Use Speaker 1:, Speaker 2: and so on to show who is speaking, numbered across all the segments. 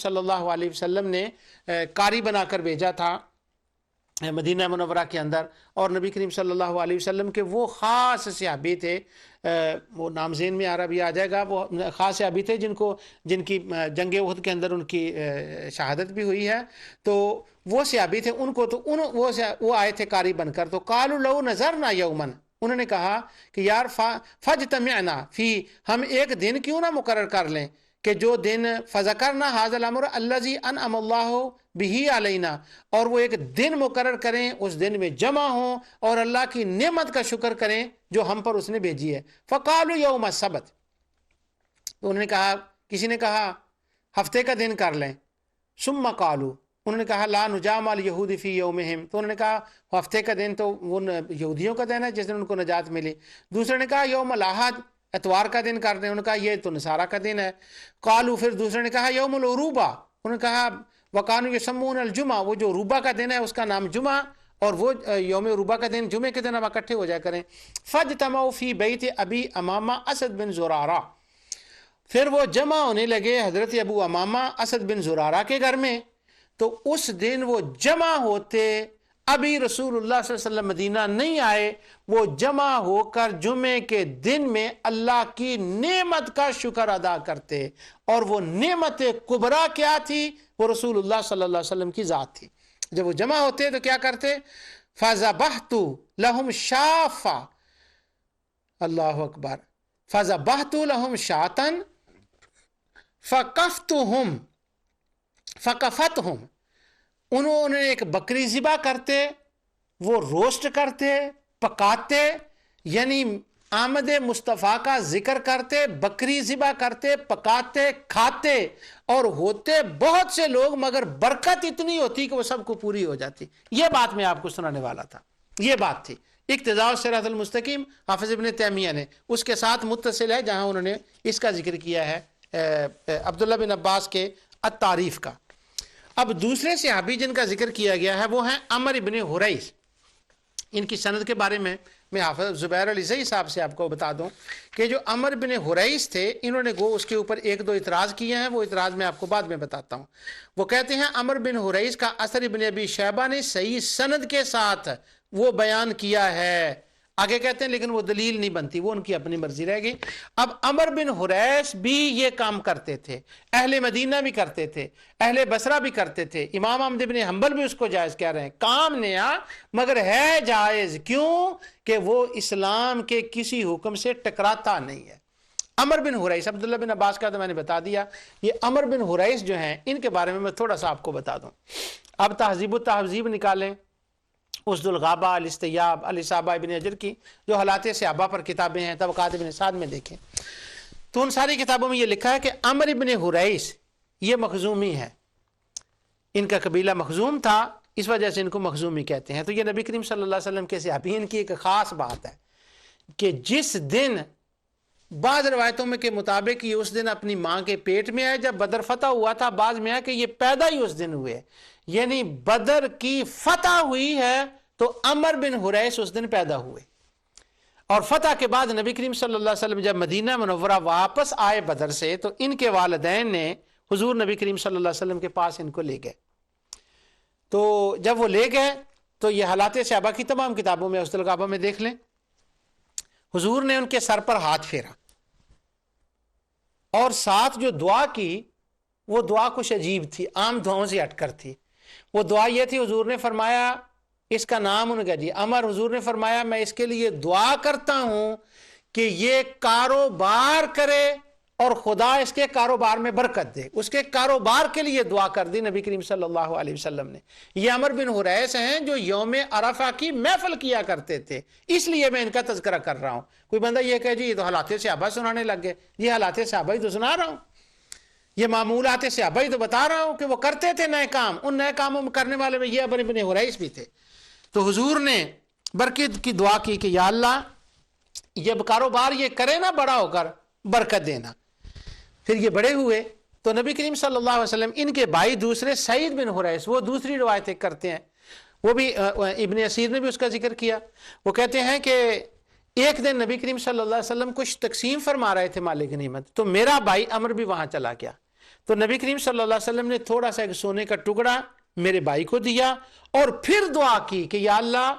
Speaker 1: صلی اللہ علیہ وسلم نے قاری بنا کر بھیجا تھا مدینہ منورہ کے اندر، اور نبی کریم صلی اللہ علیہ وسلم کے وہ خاص صحابی تھے، وہ نام ذہن میں آ رہا بھی آ جائے گا، وہ خاص صحابی تھے جن کی جنگ احد کے اندر ان کی شہادت بھی ہوئی ہے، تو وہ صحابی تھے، ان کو تو وہ آئے تھے قاری بن کر، تو قالوا لو نظرنا یوما، انہوں نے کہا کہ یار فاجتمعنا فی، ہم ایک دن کیوں نہ مقرر کر لیں کہ جو دن فذکرنا ھذا الامر الذی انعم اللہ بہ علینا، اور وہ ایک دن مقرر کریں، اس دن میں جمع ہوں اور اللہ کی نعمت کا شکر کریں جو ہم پر اس نے بھیجی ہے۔ فقالوا یوم السبت، تو انہوں نے کہا، کسی نے کہا ہفتے کا دن کر لیں، ثم قالوا، انہوں نے کہا لا نجامع الیہود فی یومہم، تو انہوں نے کہا ہفتے کا دن تو وہ یہودیوں کا دن ہے جس دن ان کو نجات ملی۔ دوسرے نے کہا یوم الاحد، اتوار کا دن کر دیں، انہوں نے کہا یہ تو نصارہ کا دن ہے۔ قالوا، پھر دوسرے نے کہا یوم العروبہ، انہوں نے کہا وکانوا یسمون الجمعہ، وہ جو عروبہ کا دن ہے اس کا نام جمعہ، اور وہ یوم عروبہ کا دن، جمعے کے دن ہم اکٹھے ہو جایا کریں۔ فاجتمعوا فی بیت ابی امامہ اسد بن زرارہ، پھر وہ جمع ہونے لگے حضرت ابو امامہ اسد بن زرارہ کے گھر میں، تو اس دن وہ جمع ہوتے، ابھی رسول اللہ صلی اللہ علیہ وسلم مدینہ نہیں آئے، وہ جمع ہو کر جمعے کے دن میں اللہ کی نعمت کا شکر ادا کرتے، اور وہ نعمت کبریٰ کیا تھی؟ وہ رسول اللہ صلی اللہ علیہ وسلم کی ذات تھی۔ جب وہ جمع ہوتے تو کیا کرتے؟ فَذَبَحْتُ لَهُمْ شَافًا، اللہ اکبر، فَذَبَحْتُ لَهُمْ شَاةً فَقَفَتْهُمْ، انہوں نے ایک بکری ذبح کرتے، وہ روسٹ کرتے، پکاتے، یعنی آمد مصطفیٰ کا ذکر کرتے، بکری ذبح کرتے، پکاتے، کھاتے، اور ہوتے بہت سے لوگ مگر برکت اتنی ہوتی کہ وہ سب کو پوری ہو جاتی۔ یہ بات میں آپ کو سنانے والا تھا، یہ بات تھی اقتداء الصراط المستقیم، حافظ ابن تیمیہ نے اس کے ساتھ متصل ہے جہاں انہوں نے اس کا ذکر کیا ہے عبداللہ بن عباس کے التعریف کا۔ اب دوسرے صحابی جن کا ذکر کیا گیا ہے وہ ہیں عمر بن حریث۔ ان کی سند کے بارے میں حافظ زبیر علی زئی صاحب سے آپ کو بتا دوں کہ جو عمر بن حریث تھے، انہوں نے اس کے اوپر ایک دو اعتراض کیے ہیں، وہ اعتراض میں آپ کو بعد میں بتاتا ہوں۔ وہ کہتے ہیں عمر بن حریث کا اثر ابن ابی شیبہ نے صحیح سند کے ساتھ وہ بیان کیا ہے، آگے کہتے ہیں لیکن وہ دلیل نہیں بنتی، وہ ان کی اپنی مرضی رہ گئی۔ اب عمر بن حریث بھی یہ کام کرتے تھے، اہل مدینہ بھی کرتے تھے، اہل بصرہ بھی کرتے تھے، امام احمد بن حنبل بھی اس کو جائز کہہ رہے ہیں، کام نیا مگر ہے جائز، کیوں کہ وہ اسلام کے کسی حکم سے ٹکراتا نہیں ہے۔ عمر بن حریث، عبداللہ بن عباس کا تو میں نے بتا دیا، یہ عمر بن حریث جو ہیں ان کے بارے میں تھوڑا سا آپ کو بتا دوں۔ اب تہذیب التہذیب نکالیں، اسد الغابہ، الاستیاب، الاصابہ ابن حجر کی جو حالات صحابہ پر کتابیں ہیں، طبقات ابن سعد میں دیکھیں تو ان ساری کتابوں میں یہ لکھا ہے کہ عمر بن حریث یہ مخزومی ہے، ان کا قبیلہ مخزوم تھا، اس وجہ سے ان کو مخزومی کہتے ہیں۔ تو یہ نبی کریم صلی اللہ علیہ وسلم کے صحابی کی ایک خاص بات ہے کہ جس دن، بعض روایتوں میں کے مطابق یہ اس دن اپنی ماں کے پیٹ میں آئے جب بدر فتح ہوا تھا، بعض میں ہے کہ یہ پیدا ہی اس دن ہوئے، یعنی بدر کی فتح ہوئی ہے تو عمر بن حریث اس دن پیدا ہوئے، اور فتح کے بعد نبی کریم صلی اللہ علیہ وسلم جب مدینہ منورہ واپس آئے بدر سے تو ان کے والدین نے حضور نبی کریم صلی اللہ علیہ وسلم کے پاس ان کو لے گئے۔ تو جب وہ لے گئے تو یہ حالات صحابہ کی تمام کتابوں میں، اسد الغابہ میں دیکھ لیں، حضور نے ان کے سر پر ہاتھ پھیرا اور ساتھ جو دعا کی وہ دعا کچھ عجیب تھی، عام دعاؤں سے ہٹ کر تھی۔ وہ دعا یہ تھی، حضور نے فرمایا، اس کا نام انہوں نے کہا جی عمر، حضور نے فرمایا میں اس کے لیے دعا کرتا ہوں کہ یہ کاروبار کرے اور خدا اس کے کاروبار میں برکت دے، اس کے کاروبار کے لیے دعا کر دی نبی کریم صلی اللہ علیہ وسلم نے۔ یہ عمر بن حریث ہیں جو یوم عرفہ کی محفل کیا کرتے تھے، اس لیے میں ان کا تذکرہ کر رہا ہوں۔ کوئی بندہ یہ کہے جی یہ تو حالات صحابہ سنانے لگ گئے، یہ حالات صحابہ ہی تو سنا رہا ہوں، یہ معمولات صحابہ ہی تو بتا رہا ہوں کہ وہ کرتے تھے نئے کام، ان نئے کاموں میں کرنے والے میں یہ عمر بن حریث بھی تھے۔ تو حضور نے برکت کی دعا کی کہ یا اللہ یہ کاروبار یہ کرے نا بڑا ہو کر برکت دینا۔ پھر یہ بڑے ہوئے تو نبی کریم صلی اللہ علیہ وسلم ان کے بھائی دوسرے سعید بن حریث، وہ دوسری روایتیں کرتے ہیں، وہ بھی ابن اسیر نے بھی اس کا ذکر کیا۔ وہ کہتے ہیں کہ ایک دن نبی کریم صلی اللہ علیہ وسلم کچھ تقسیم فرما رہے تھے مال غنیمت، تو میرا بھائی عمر بھی وہاں چلا گیا، تو نبی کریم صلی اللہ علیہ وسلم نے تھوڑا سا ایک سونے کا ٹکڑا میرے بھائی کو دیا اور پھر دعا کی کہ یا اللہ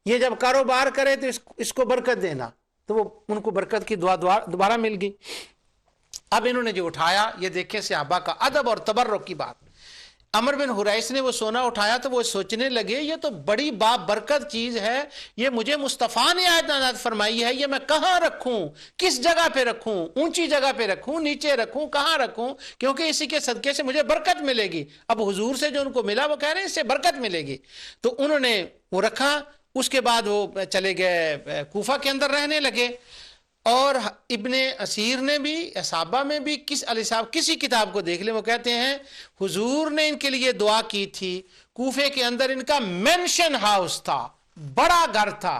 Speaker 1: یہ جب کاروبار کرے تو اس کو برکت دینا. تو وہ ان کو برکت کی دعا دوبارہ مل گئی. اب انہوں نے جو اٹھایا، یہ دیکھیں صحابہ کا ادب اور تبرک کی بات. عمر بن حریث نے وہ سونا اٹھایا تو وہ سوچنے لگے یہ تو بڑی برکت چیز ہے، یہ مجھے مصطفیٰ نے آیت نازل فرمائی ہے، یہ میں کہاں رکھوں، کس جگہ پہ رکھوں، اونچی جگہ پہ رکھوں، نیچے رکھوں، کہاں رکھوں، کیونکہ اسی کے صدقے سے مجھے برکت ملے گی. اب حضور سے جو ان کو ملا وہ کہہ رہے ہیں اس سے برکت ملے گی. تو انہوں نے وہ رکھا. اس کے بعد وہ چلے گئے کوفہ کے اندر رہنے لگے. اور ابن اسیر نے بھی، صحابہ میں بھی، علی صاحب کسی کتاب کو دیکھ لیں، وہ کہتے ہیں حضور نے ان کے لیے دعا کی تھی. کوفے کے اندر ان کا مینشن ہاؤس تھا، بڑا گھر تھا،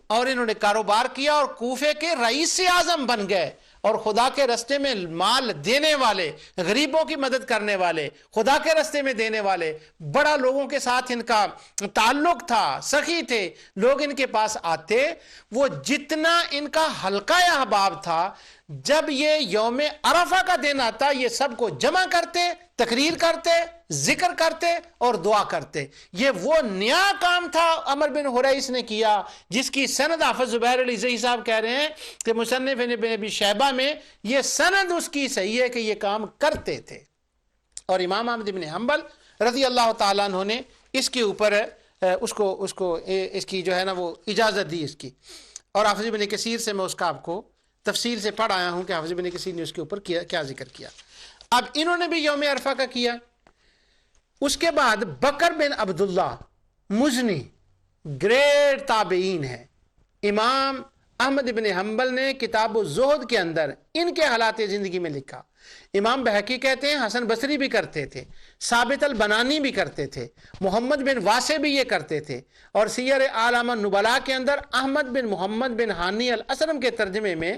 Speaker 1: اور انہوں نے کاروبار کیا اور کوفے کے رئیس اعظم بن گئے اور خدا کے رستے میں مال دینے والے، غریبوں کی مدد کرنے والے، خدا کے رستے میں دینے والے، بڑا لوگوں کے ساتھ ان کا تعلق تھا، سخی تھے. لوگ ان کے پاس آتے، وہ جتنا ان کا حلقہ احباب تھا، جب یہ یوم عرفہ کا دن آتا یہ سب کو جمع کرتے، تقریر کرتے، ذکر کرتے اور دعا کرتے. یہ وہ نیا کام تھا عمر بن حریث نے کیا، جس کی سند حافظ زبیر علی زئی صاحب کہہ رہے ہیں کہ مصنف ابن ابی شیبہ میں یہ سند اس کی صحیح ہے کہ یہ کام کرتے تھے. اور امام احمد بن حنبل رضی اللہ تعالیٰ عنہ نے اس کے اوپر اس کی جو ہے نا وہ اجازت دی اس کی. اور حافظ ابن کثیر سے میں اس کا آپ کو تفصیل سے پڑھ آیا ہوں کہ حافظ ابن کثیر نے اس کے اوپر کیا ذکر کیا. اب انہوں نے بھی یوم عرفہ کا کیا. اس کے بعد بکر بن عبداللہ مزنی گریٹ تابعین ہے. امام احمد بن حنبل نے کتاب الزہد کے اندر ان کے حالات زندگی میں لکھا. امام بہقی کہتے ہیں حسن بصری بھی کرتے تھے، ثابت البنانی بھی کرتے تھے، محمد بن واسع بھی یہ کرتے تھے. اور سیر اعلام النبلاء کے اندر احمد بن محمد بن ہانی الاسرم کے ترجمے میں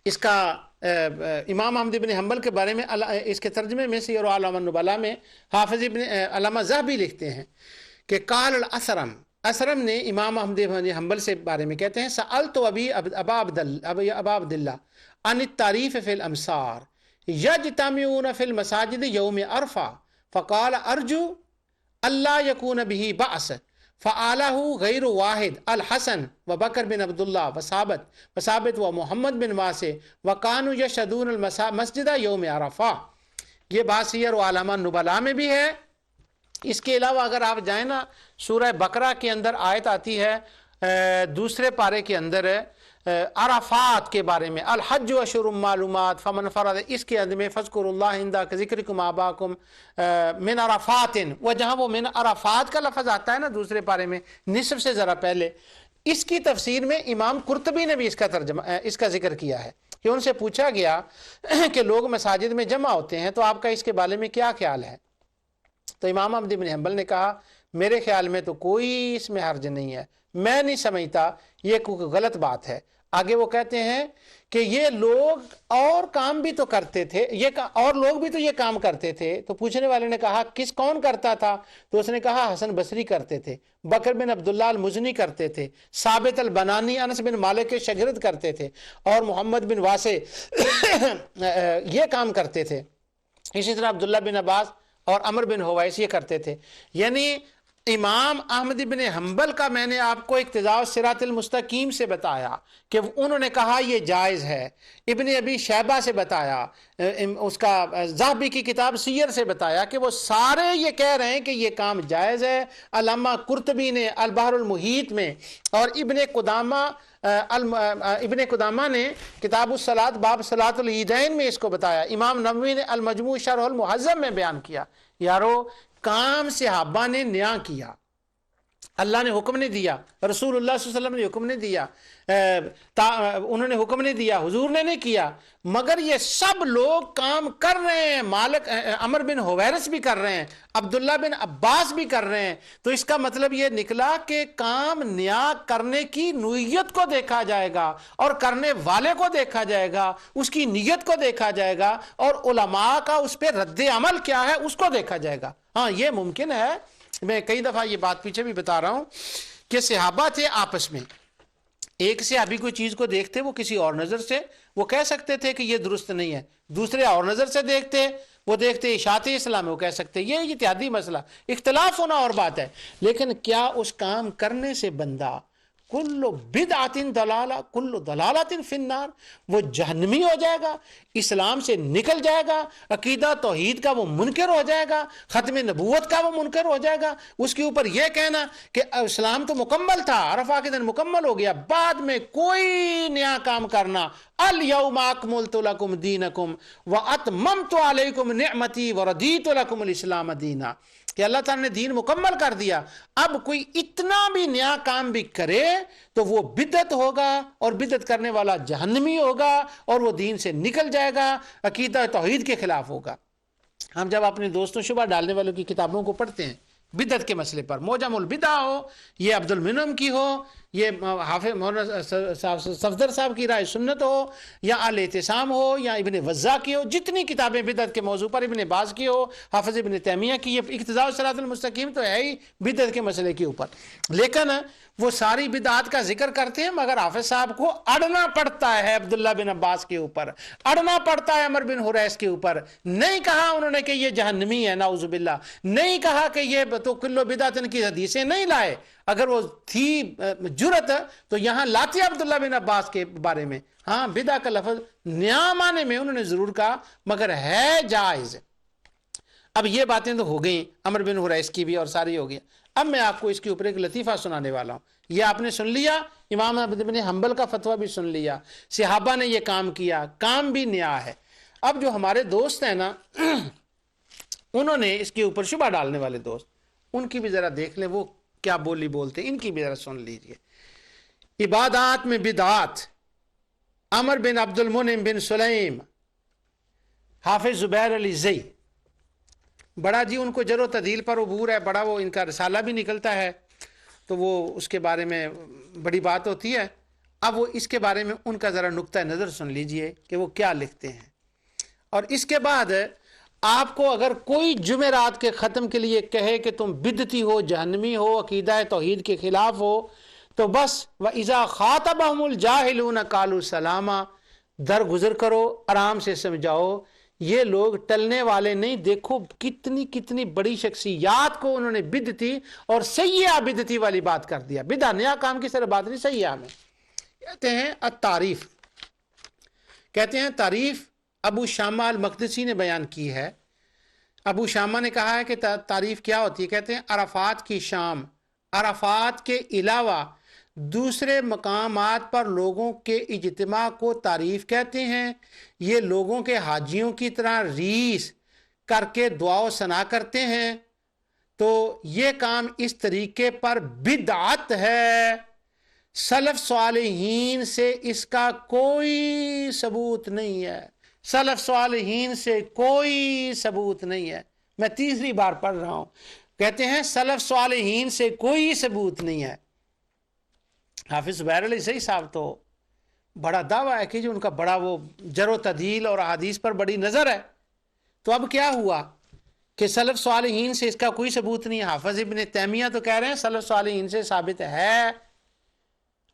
Speaker 1: اس کا امام احمد بن حنبل کے بارے میں اس کے ترجمے میں سیر اعلام النبلاء میں حافظ ابن علامہ ذہبی لکھتے ہیں کہ قال اسرم نے امام احمد بن حنبل سے بارے میں کہتے ہیں سألت ابا عبداللہ عن التعریف فی الامصار یجتمعون فی المساجد یوم عرفہ فقال ارجو اللہ یکون به بأس فعلہ غیر واحد الحسن و بکر بن عبداللہ وثابت و محمد بن واسع وکانوا یشهدون المسجد یوم عرفہ. یہ بات سیر و اعلام النبلاء میں بھی ہے. اس کے علاوہ اگر آپ جائیں نا سورہ بقرہ کے اندر آیت آتی ہے دوسرے پارے کے اندر عرفات کے بارے میں الحج اشہر معلومات فمن فرض، اس کے اندر میں فذکروا اللہ عند ذکرکم آباکم من عرفات، وہ جہاں وہ من عرفات کا لفظ آتا ہے نا دوسرے پارے میں نصف سے ذرا پہلے، اس کی تفسیر میں امام قرطبی نے بھی اس کا ذکر کیا ہے کہ ان سے پوچھا گیا کہ لوگ مساجد میں جمع ہوتے ہیں تو آپ کا اس کے بارے میں کیا خیال ہے. تو امام احمد بن حنبل نے کہا میرے خیال میں تو کوئی اس میں حرج نہیں ہے، میں نہیں سمجھتا یہ کوئی غلط بات ہے. آگے وہ کہتے ہیں کہ یہ لوگ اور کام بھی تو کرتے تھے، اور لوگ بھی تو یہ کام کرتے تھے. تو پوچھنے والے نے کہا کون کرتا تھا؟ تو اس نے کہا حسن بصری کرتے تھے، بکر بن عبداللہ المزنی کرتے تھے، ثابت البنانی انس بن مالک کے شاگرد کرتے تھے، اور محمد بن واسع یہ کام کرتے تھے. اسی طرح عبداللہ بن عباس اور عمر بن حویس یہ کرتے تھے. یعنی امام احمد بن حنبل کا میں نے آپ کو اقتداء الصراط المستقیم سے بتایا کہ انہوں نے کہا یہ جائز ہے، ابن ابی شیبہ سے بتایا، اس کا ذہبی کی کتاب سیر سے بتایا کہ وہ سارے یہ کہہ رہے ہیں کہ یہ کام جائز ہے. علامہ قرطبی نے البحر المحیط میں اور ابن قدامہ نے کتاب الصلاۃ باب صلاۃ العیدین میں اس کو بتایا. امام نووی نے المجموع شرح المہذب میں بیان کیا. یارو کام صحابہ نے نیا کیا، اللہ نے حکم نہیں دیا، رسول اللہ صلی اللہ علیہ وسلم نے حکم نہیں دیا، انہوں نے حکم نہیں دیا، حضور نے نہیں کیا، مگر یہ سب لوگ کام کر رہے ہیں. عمر بن حویرث بھی کر رہے ہیں، عبداللہ بن عباس بھی کر رہے ہیں. تو اس کا مطلب یہ نکلا کہ کام نیا کرنے کی نوعیت کو دیکھا جائے گا اور کرنے والے کو دیکھا جائے گا، اس کی نیت کو دیکھا جائے گا، اور علماء کا اس پہ رد عمل کیا ہے اس کو دیکھا جائے گا. ہاں یہ ممکن ہے. میں کئی دفعہ یہ بات پیچھے بھی بتا رہا ہوں کہ صحابہ تھے آپس میں، ایک صحابی کوئی چیز کو دیکھتے وہ کسی اور نظر سے، وہ کہہ سکتے تھے کہ یہ درست نہیں ہے، دوسرے اور نظر سے دیکھتے، وہ دیکھتے اشاعت اسلام ہے، وہ کہہ سکتے یہ اجتہادی مسئلہ، اختلاف ہونا اور بات ہے، لیکن کیا اس کام کرنے سے بندہ کل بدعت ضلالہ کل ضلالۃ فی النار، وہ جہنمی ہو جائے گا، اسلام سے نکل جائے گا، عقیدہ توحید کا وہ منکر ہو جائے گا، ختم نبوت کا وہ منکر ہو جائے گا، اس کے اوپر یہ کہنا کہ اسلام تو مکمل تھا، عرفہ کے دن مکمل ہو گیا، بعد میں کوئی نیا کام کرنا، الیوم اکملت لکم دینکم واتممت علیکم نعمتی ورضیت لکم الاسلام دینا، کہ اللہ تعالیٰ نے دین مکمل کر دیا، اب کوئی اتنا بھی نیا کام بھی کرے تو وہ بدعت ہوگا، اور بدعت کرنے والا جہنمی ہوگا، اور وہ دین سے نکل جائے گا، عقیدہ توحید کے خلاف ہوگا۔ ہم جب اپنے دوستوں شبہ ڈالنے والوں کی کتابوں کو پڑھتے ہیں بدعت کے مسئلے پر، موجم البدع ہو، یہ عبد المنعم کی ہو، یہ حافظ مولانا صفدر صاحب کی رائے سنت ہو، یا الاعتصام ہو، یا ابن وضاح کی ہو، جتنی کتابیں بدعت کے موضوع پر، ابن باز کی ہو، حافظ ابن تیمیہ کی، یہ اقتضاء الصراط المستقیم تو ہے ہی بدعت کے مسئلے کے اوپر، لیکن وہ ساری بدعات کا ذکر کرتے ہیں، مگر حافظ صاحب کو اڑنا پڑتا ہے عبداللہ بن عباس کے اوپر، اڑنا پڑتا ہے عمر بن حریث کے اوپر، نہیں کہا انہوں نے کہ یہ جہنمی ہے نعوذ باللہ، نہیں کہا کہ یہ تو کلو بدعت کی حدیثیں نہیں لائے، اگر وہ تھی جرت تو یہاں لاتے عبداللہ بن عباس کے بارے میں، ہاں بدع کا لفظ نیا معنی میں انہوں نے ضرور کہا، مگر ہے جائز۔ اب یہ باتیں تو ہو گئیں عمر بن حریث کی بھی اور ساری ہو گئی، اب میں آپ کو اس کے اوپر ایک لطیفہ سنانے والا ہوں۔ یہ آپ نے سن لیا، امام احمد بن حنبل کا فتویٰ بھی سن لیا، صحابہ نے یہ کام کیا، کام بھی نیا ہے۔ اب جو ہمارے دوست ہیں نا انہوں نے اس کے اوپر شبہ ڈالنے والے دوست، ان کی بھی ذرا دیکھ لیں وہ کیا بولی بولتے، ان کی بھی ذرا سن لیجئے۔ عبادات میں بدعات، عمر بن عبد المنعم بن سلیم، حافظ زبیر علی زئی، بڑا جی ان کو جر و تعدیل پر عبور ہے، بڑا وہ ان کا رسالہ بھی نکلتا ہے، تو وہ اس کے بارے میں بڑی بات ہوتی ہے۔ اب وہ اس کے بارے میں ان کا ذرا نقطہ نظر سن لیجئے کہ وہ کیا لکھتے ہیں، اور اس کے بعد آپ کو اگر کوئی جمعرات کے ختم کے لیے کہے کہ تم بدعتی ہو، جہنمی ہو، عقیدہ توحید کے خلاف ہو، تو بس وَإِذَا خَاطَبَهُمُ الْجَاهِلُونَ قَالُوا سَلَامًا، درگزر کرو، آرام سے سمجھاؤ، یہ لوگ ٹلنے والے نہیں، دیکھو کتنی کتنی بڑی شخصیات کو انہوں نے بدعتی اور سیئہ بدعتی والی بات کر دیا۔ بدعہ نیا کام کی طرح بات نہیں، سیئہ میں کہتے ہیں التعریف، کہتے ہیں تعریف ابو شامہ المقدسی نے بیان کی ہے۔ ابو شامہ نے کہا ہے کہ تعریف کیا ہوتی ہے، کہتے ہیں عرفات کی شام، عرفات کے علاوہ دوسرے مقامات پر لوگوں کے اجتماع کو تعریف کہتے ہیں۔ یہ لوگوں کے حاجیوں کی طرح ریس کر کے دعا و ثنا کرتے ہیں، تو یہ کام اس طریقے پر بدعت ہے۔ سلف صالحین سے اس کا کوئی ثبوت نہیں ہے، سلف صالحین سے کوئی ثبوت نہیں ہے۔ میں تیسری بار پڑھ رہا ہوں، کہتے ہیں سلف صالحین سے کوئی ثبوت نہیں ہے۔ حافظ زبیر علی زئی صاحب تو بڑا دعویٰ ہے کہ جو ان کا بڑا وہ جر و تعدیل اور احادیث پر بڑی نظر ہے، تو اب کیا ہوا کہ سلف صالحین سے اس کا کوئی ثبوت نہیں ہے۔ حافظ ابن تیمیہ تو کہہ رہے ہیں سلف صالحین سے ثابت ہے،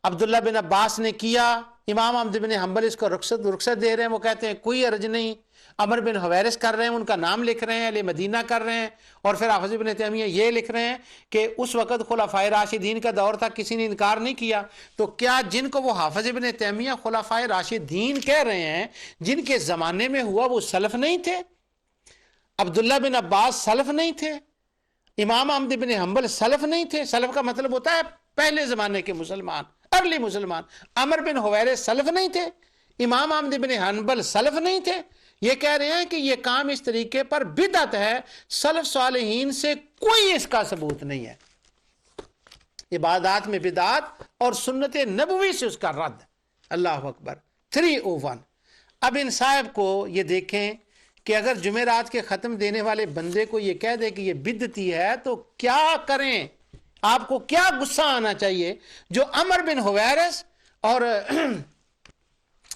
Speaker 1: عبداللہ بن عباس نے کیا، امام احمد بن حنبل اس کو رخصت دے رہے ہیں، وہ کہتے ہیں کوئی حرج نہیں، عمر بن حویرث کر رہے ہیں، ان کا نام لکھ رہے ہیں، اہل مدینہ کر رہے ہیں، اور پھر حافظ ابن تیمیہ یہ لکھ رہے ہیں کہ اس وقت خلفائے راشدین کا دور تھا، کسی نے انکار نہیں کیا۔ تو کیا جن کو وہ حافظ ابن تیمیہ خلفائے راشدین کہہ رہے ہیں، جن کے زمانے میں ہوا، وہ سلف نہیں تھے؟ عبداللہ بن عباس سلف نہیں تھے؟ امام احمد بن حنبل سلف نہیں تھے؟ سلف کا مطلب ہوتا ہے پہلے زمانے کے مسلمان، ارلی مسلمان۔ عمر بن حویرث سلف نہیں تھے؟ امام احمد بن حنبل سلف نہیں تھے؟ یہ کہہ رہے ہیں کہ یہ کام اس طریقے پر بدعت ہے، سلف صالحین سے کوئی اس کا ثبوت نہیں ہے۔ عبادات میں بدعت اور سنت نبوی سے اس کا رد۔ اللہ اکبر۔ 301۔ اب ان صاحب کو یہ دیکھیں کہ اگر جمعرات کے ختم دینے والے بندے کو یہ کہہ دے کہ یہ بدعتی ہے تو کیا کریں؟ آپ کو کیا غصہ آنا چاہیے؟ جو عمر بن حویرث اور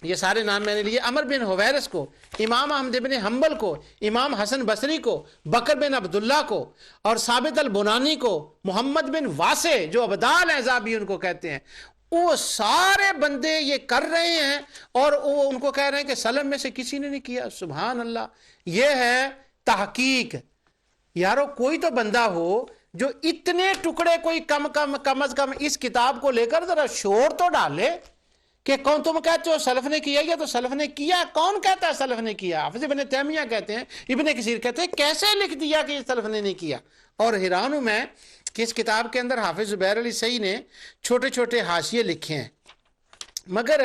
Speaker 1: یہ سارے نام میں نے لیے، عمر بن حویرث کو، امام احمد بن حنبل کو، امام حسن بصری کو، بکر بن عبداللہ کو، اور ثابت البنانی کو، محمد بن واسع جو ابدال اعزابی ان کو کہتے ہیں، وہ سارے بندے یہ کر رہے ہیں اور وہ ان کو کہہ رہے ہیں کہ سلف میں سے کسی نے نہیں کیا. سبحان اللہ. یہ ہے تحقیق. یارو کوئی تو بندہ ہو جو اتنے ٹکڑے کوئی کم از کم اس کتاب کو لے کر ذرا شور تو ڈالے کہ کون تم کہتے ہو سلف نے کیا. یا تو سلف نے کیا, کون کہتا ہے سلف نے کیا؟ حافظ ابن تیمیہ کہتے ہیں, ابن کثیر کہتے ہیں کیسے لکھ دیا کہ یہ سلف نے نہیں کیا. اور حیران ہوں میں کہ اس کتاب کے اندر حافظ زبیر علی سعی نے چھوٹے چھوٹے حاشیے لکھے ہیں, مگر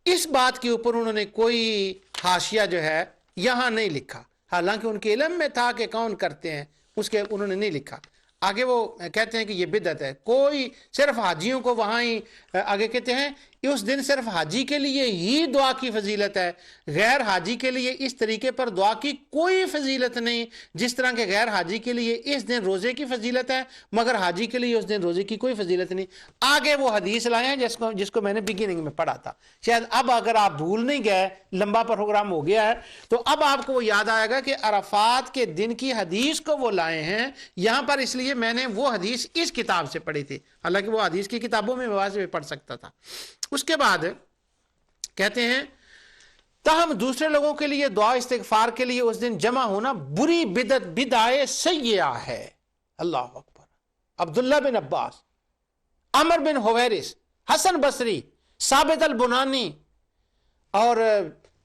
Speaker 1: اس بات کے اوپر انہوں نے کوئی حاشیہ جو ہے یہاں نہیں لکھا, حالانکہ ان کے علم میں تھا کہ کون کرتے ہیں, اس کے انہوں نے نہیں لکھا. آگے وہ کہتے ہیں کہ یہ بدعت ہے. کوئی صرف حاجیوں کو وہاں ہی آگے کہتے ہیں اس دن صرف حاجی کے لیے ہی دعا کی فضیلت ہے, غیر حاجی کے لیے اس طریقے پر دعا کی کوئی فضیلت نہیں جس طرح کہ غیر حاجی کے لیے اس دن روزے کی فضیلت ہے, مگر حاجی کے لیے اس دن روزے کی کوئی فضیلت نہیں. آگے وہ حدیث لائے ہیں جس کو میں نے بگننگ میں پڑھا تھا. شاید اب اگر آپ بھول نہیں گئے, لمبا پروگرام ہو گیا ہے, تو اب آپ کو وہ یاد آئے گا کہ عرفات کے دن کی حدیث کو وہ لائے ہیں یہاں پر, اس لیے میں نے وہ حدیث اس کتاب سے پڑھی تھی, حالانکہ وہ حدیث کی کتابوں میں واضح پڑھ سکتا تھا. اس کے بعد کہتے ہیں تاہم دوسرے لوگوں کے لیے دعا استغفار کے لیے اس دن جمع ہونا بری بدعت بدعہ سیئہ ہے. اللہ اکبر. عبداللہ بن عباس, عمر بن حویرث, حسن بصری, ثابت البنانی اور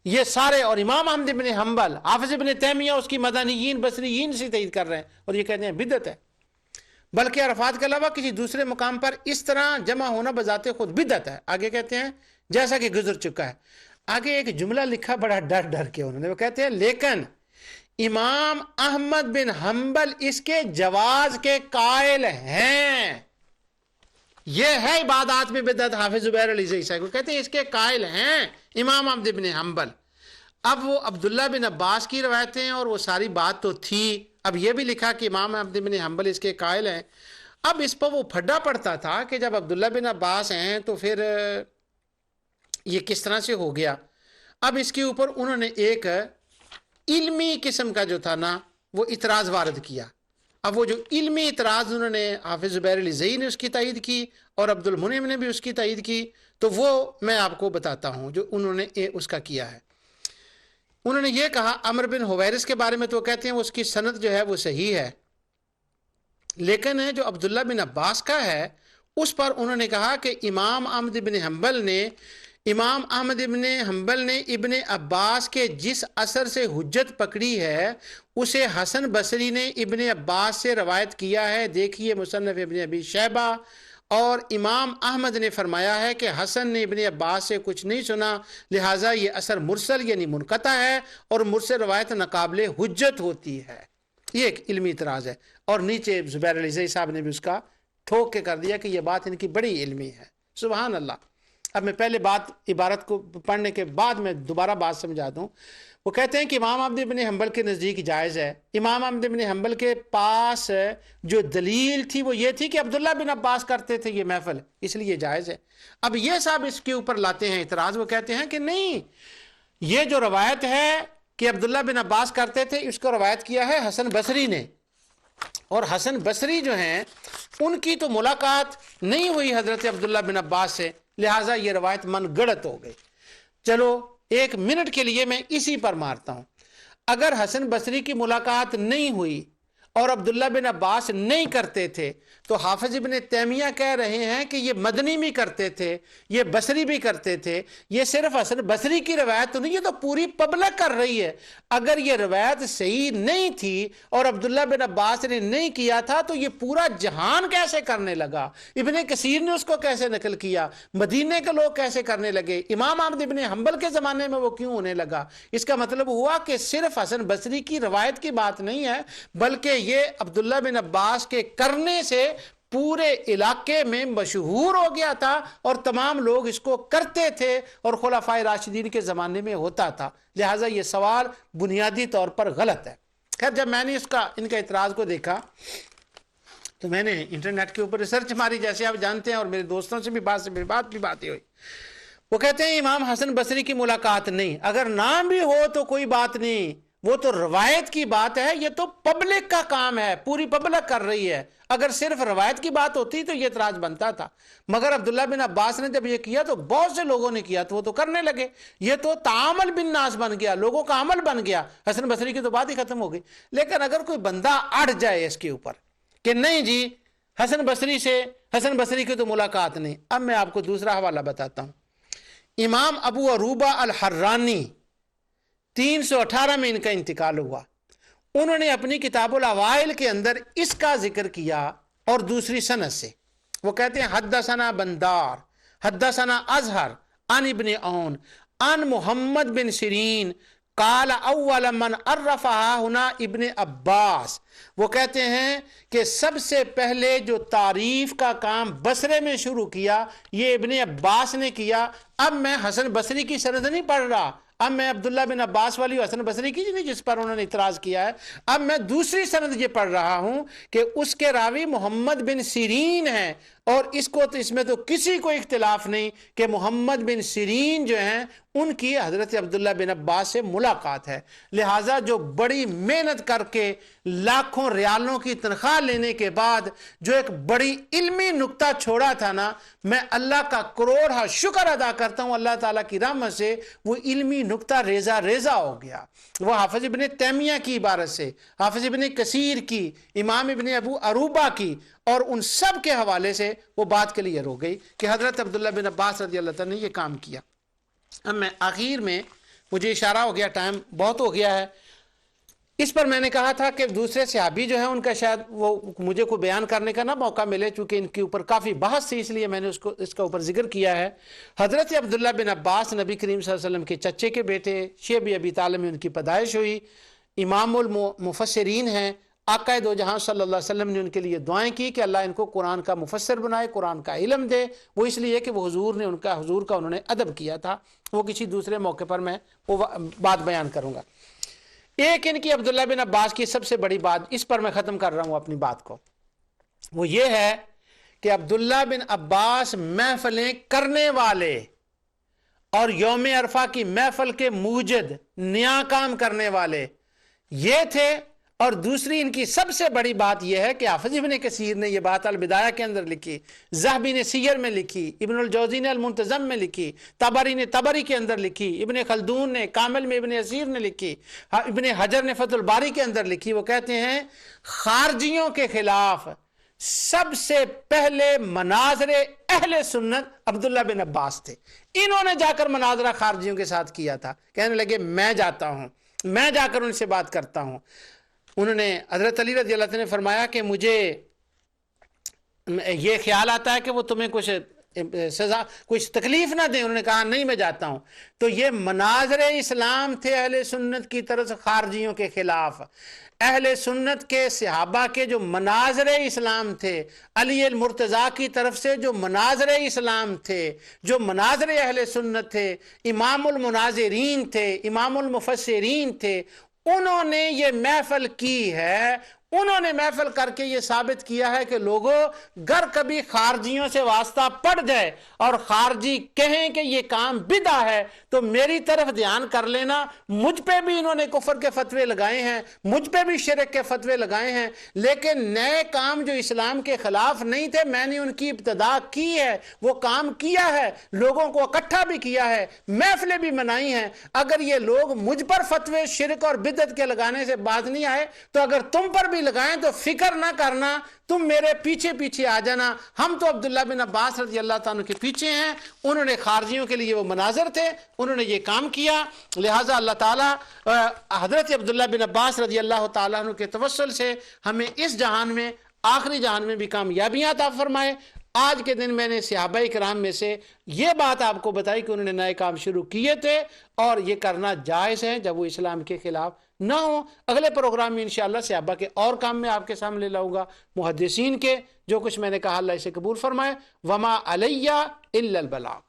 Speaker 1: یہ سارے, اور امام احمد بن حنبل, حافظ ابن تیمیہ اس کی مدنیین بصریین سے تائید کر رہے ہیں اور یہ کہتے ہیں بدعت ہے. بلکہ عرفات کے علاوہ کسی دوسرے مقام پر اس طرح جمع ہونا بذات خود بدعت ہے. آگے کہتے ہیں جیسا کہ گزر چکا ہے. آگے ایک جملہ لکھا بڑا ڈر ڈر کے انہوں نے, وہ کہتے ہیں لیکن امام احمد بن حنبل اس کے جواز کے قائل ہیں. یہ ہے عبادات میں بدعت. حافظ زبیر علی سعی صاحب کہتے ہیں اس کے قائل ہیں امام احمد بن حنبل. اب وہ عبداللہ بن عباس کی روایتیں اور وہ ساری بات تو تھی, اب یہ بھی لکھا کہ امام احمد بن حنبل اس کے قائل ہیں. اب اس پر وہ پھڈا پڑتا تھا کہ جب عبداللہ بن عباس ہیں تو پھر یہ کس طرح سے ہو گیا. اب اس کے اوپر انہوں نے ایک علمی قسم کا جو تھا نا وہ اعتراض وارد کیا. اب وہ جو علمی اعتراض انہوں نے, حافظ زبیر علی زئی نے اس کی تائید کی اور عبد المنعم نے بھی اس کی تائید کی, تو وہ میں آپ کو بتاتا ہوں جو انہوں نے اس کا کیا ہے. انہوں نے یہ کہا عمر بن حویرث کے بارے میں تو کہتے ہیں اس کی سند جو ہے وہ صحیح ہے, لیکن جو عبداللہ بن عباس کا ہے اس پر انہوں نے کہا کہ امام احمد بن حنبل نے ابن عباس کے جس اثر سے حجت پکڑی ہے اسے حسن بصری نے ابن عباس سے روایت کیا ہے. دیکھیے مصنف ابن ابی شیبہ. اور امام احمد نے فرمایا ہے کہ حسن نے ابن عباس سے کچھ نہیں سنا, لہٰذا یہ اثر مرسل یعنی منقطع ہے اور مرسل روایت ناقابل حجت ہوتی ہے. یہ ایک علمی اعتراض ہے. اور نیچے زبیر علی زئی صاحب نے بھی اس کا ٹھوک کے کر دیا کہ یہ بات ان کی بڑی علمی ہے. سبحان اللہ. اب میں پہلے عبارت کو پڑھنے کے بعد میں دوبارہ بات سمجھا دوں. وہ کہتے ہیں کہ امام احمد بن حنبل کے نزدیک جائز ہے. امام احمد بن حنبل کے پاس جو دلیل تھی وہ یہ تھی کہ عبداللہ بن عباس کرتے تھے یہ محفل, اس لیے جائز ہے. اب یہ صاحب اس کے اوپر لاتے ہیں اعتراض. وہ کہتے ہیں کہ نہیں, یہ جو روایت ہے کہ عبداللہ بن عباس کرتے تھے اس کو روایت کیا ہے حسن بصری نے, اور حسن بصری جو ہیں ان کی تو ملاقات نہیں ہوئی حضرت عبداللہ بن عباس سے, لہٰذا یہ روایت من گڑت ہو گئی. چلو ایک منٹ کے لیے میں اسی پر مارتا ہوں. اگر حسن بصری کی ملاقات نہیں ہوئی اور عبداللہ بن عباس نہیں کرتے تھے تو حافظ ابن تیمیہ کہہ رہے ہیں کہ یہ مدنی بھی کرتے تھے, یہ بصری بھی کرتے تھے. یہ صرف حسن بصری کی روایت تو نہیں, یہ تو پوری پبلک کر رہی ہے. اگر یہ روایت صحیح نہیں تھی اور عبداللہ بن عباس نے نہیں کیا تھا تو یہ پورا جہان کیسے کرنے لگا؟ ابن کثیر نے اس کو کیسے نقل کیا؟ مدینے کے لوگ کیسے کرنے لگے؟ امام احمد بن حنبل کے زمانے میں وہ کیوں ہونے لگا؟ اس کا مطلب ہوا کہ صرف حسن بصری کی روایت کی بات نہیں ہے, بلکہ یہ عبداللہ بن عباس کے کرنے سے پورے علاقے میں مشہور ہو گیا تھا اور تمام لوگ اس کو کرتے تھے اور خلفائے راشدین کے زمانے میں ہوتا تھا. لہٰذا یہ سوال بنیادی طور پر غلط ہے. خیر جب میں نے ان کا اعتراض کو دیکھا تو میں نے انٹرنیٹ کے اوپر ریسرچ ماری, جیسے آپ جانتے ہیں, اور میرے دوستوں سے بھی باتیں ہوئی. وہ کہتے ہیں امام حسن بصری کی ملاقات نہیں, اگر نام بھی ہو تو کوئی بات نہیں, وہ تو روایت کی بات ہے، یہ تو پبلک کا کام ہے، پوری پبلک کر رہی ہے۔ اگر صرف روایت کی بات ہوتی تو یہ اعتراض بنتا تھا، مگر عبداللہ بن عباس نے جب یہ کیا تو بہت سے لوگوں نے کیا تو وہ تو کرنے لگے، یہ تو تعامل بالناس بن گیا، لوگوں کا عمل بن گیا۔ حسن بصری کی تو بات ہی ختم ہو گئی۔ لیکن اگر کوئی بندہ اڑ جائے اس کے اوپر کہ نہیں جی حسن بصری کی تو ملاقات نہیں، اب میں آپ کو دوسرا حوالہ بتاتا ہوں۔ امام ابو عروبہ الحرانی 318 میں ان کا انتقال ہوا، انہوں نے اپنی کتاب الاوائل کے اندر اس کا ذکر کیا اور دوسری سند سے، وہ کہتے ہیں حدثنا بندار حدثنا ازہر عن ابن عون عن محمد بن سیرین قال اول من عرفها ہنا ابن عباس۔ وہ کہتے ہیں کہ سب سے پہلے جو تعریف کا کام بصرے میں شروع کیا یہ ابن عباس نے کیا۔ اب میں حسن بصری کی سند نہیں پڑھ رہا، اب میں عبداللہ بن عباس والی حسن بصری کی نہیں جس پر انہوں نے اعتراض کیا ہے، اب میں دوسری سند یہ پڑھ رہا ہوں کہ اس کے راوی محمد بن سیرین ہیں، اور اس میں تو کسی کو اختلاف نہیں کہ محمد بن سیرین جو ہیں ان کی حضرت عبداللہ بن عباس سے ملاقات ہے۔ لہٰذا جو بڑی محنت کر کے لاکھوں ریالوں کی تنخواہ لینے کے بعد جو ایک بڑی علمی نکتہ چھوڑا تھا نا، میں اللہ کا کروڑ شکر ادا کرتا ہوں، اللہ تعالیٰ کی رحمت سے وہ علمی نکتہ ریزہ ریزہ ہو گیا۔ وہ حافظ ابن تیمیہ کی عبارت سے، حافظ ابن کثیر کی، امام ابن ابو عروبہ کی، اور ان سب کے حوالے سے وہ بات کلیئر ہو گئی کہ حضرت عبداللہ بن عباس رضی اللہ تعالیٰ نے یہ کام کیا۔ اب میں آخر میں، مجھے اشارہ ہو گیا، ٹائم بہت ہو گیا ہے، اس پر میں نے کہا تھا کہ دوسرے صحابی جو ہیں ان کا شاید وہ مجھے کو بیان کرنے کا نہ موقع ملے، چونکہ ان کے اوپر کافی بحث تھی، اس لیے میں نے اس کا اوپر ذکر کیا ہے۔ حضرت عبداللہ بن عباس نبی کریم صلی اللہ علیہ وسلم کے چچے کے بیٹے، شیب ابی طالب میں ان کی پیدائش ہوئی، امام المفسرین ہیں، آقا دو جہاں صلی اللہ علیہ وسلم نے ان کے لیے دعائیں کی کہ اللہ ان کو قرآن کا مفسر بنائے، قرآن کا علم دے، وہ اس لیے کہ وہ حضور کا انہوں نے ادب کیا تھا، وہ کسی دوسرے موقع پر میں وہ بات بیان کروں گا۔ ایک ان کی عبداللہ بن عباس کی سب سے بڑی بات، اس پر میں ختم کر رہا ہوں اپنی بات کو، وہ یہ ہے کہ عبداللہ بن عباس محفلیں کرنے والے اور یوم عرفہ کی محفل کے موجد، نیا کام کرنے والے یہ تھے۔ اور دوسری ان کی سب سے بڑی بات یہ ہے کہ حافظ ابن کثیر نے یہ بات البدایہ کے اندر لکھی، ذہبی نے سیر میں لکھی، ابن الجوزی نے المنتظم میں لکھی، طبری نے طبری کے اندر لکھی، ابن خلدون نے کامل میں ابن اسیر نے لکھی، ابن حجر نے فتح الباری کے اندر لکھی۔ وہ کہتے ہیں خارجیوں کے خلاف سب سے پہلے مناظر اہل سنت عبداللہ بن عباس تھے، انہوں نے جا کر مناظرہ خارجیوں کے ساتھ کیا تھا، کہنے لگے میں جاتا ہوں، میں جا کر ان سے بات کرتا ہوں۔ انہوں نے حضرت علی رضی اللہ عنہ نے فرمایا کہ مجھے یہ خیال آتا ہے کہ وہ تمہیں کچھ سزا کچھ تکلیف نہ دیں، انہوں نے کہا نہیں میں جاتا ہوں۔ تو یہ مناظر اسلام تھے اہل سنت کی طرف سے خارجیوں کے خلاف، اہل سنت کے صحابہ کے جو مناظر اسلام تھے، علی المرتضیٰ کی طرف سے جو مناظر اسلام تھے، جو مناظر اہل سنت تھے، امام المناظرین تھے، امام المفسرین تھے، انہوں نے یہ محفل کی ہے، انہوں نے محفل کر کے یہ ثابت کیا ہے کہ لوگوں گر کبھی خارجیوں سے واسطہ پڑ جائے اور خارجی کہیں کہ یہ کام بدعہ ہے تو میری طرف دھیان کر لینا، مجھ پہ بھی انہوں نے کفر کے فتوے لگائے ہیں، مجھ پہ بھی شرک کے فتوے لگائے ہیں، لیکن نئے کام جو اسلام کے خلاف نہیں تھے میں نے ان کی ابتدا کی ہے، وہ کام کیا ہے، لوگوں کو اکٹھا بھی کیا ہے، محفلیں بھی منائی ہیں۔ اگر یہ لوگ مجھ پر فتوے شرک اور بدعت کے لگانے سے باز نہیں آئے تو اگر تم پر بھی لگائیں تو فکر نہ کرنا، تم میرے پیچھے پیچھے آ جانا۔ ہم تو عبداللہ بن عباس رضی اللہ تعالیٰ کے پیچھے ہیں، انہوں نے خارجیوں کے لیے وہ مناظر تھے، انہوں نے یہ کام کیا، لہٰذا اللہ تعالیٰ حضرت عبداللہ بن عباس رضی اللہ تعالیٰ عنہ کے توسل سے ہمیں اس جہان میں، آخری جہان میں بھی کامیابیاں عطا فرمائے۔ آج کے دن میں نے صحابہ کرام میں سے یہ بات آپ کو بتائی کہ انہوں نے نئے کام شروع کیے تھے اور یہ کرنا جائز ہے جب وہ اسلام کے خلاف نہ ہو۔ اگلے پروگرام میں انشاءاللہ صحابہ کے اور کام میں آپ کے سامنے لاؤں گا، محدثین کے جو کچھ میں نے کہا اللہ اسے قبول فرمائے۔ وما علیہ الا البلاغ۔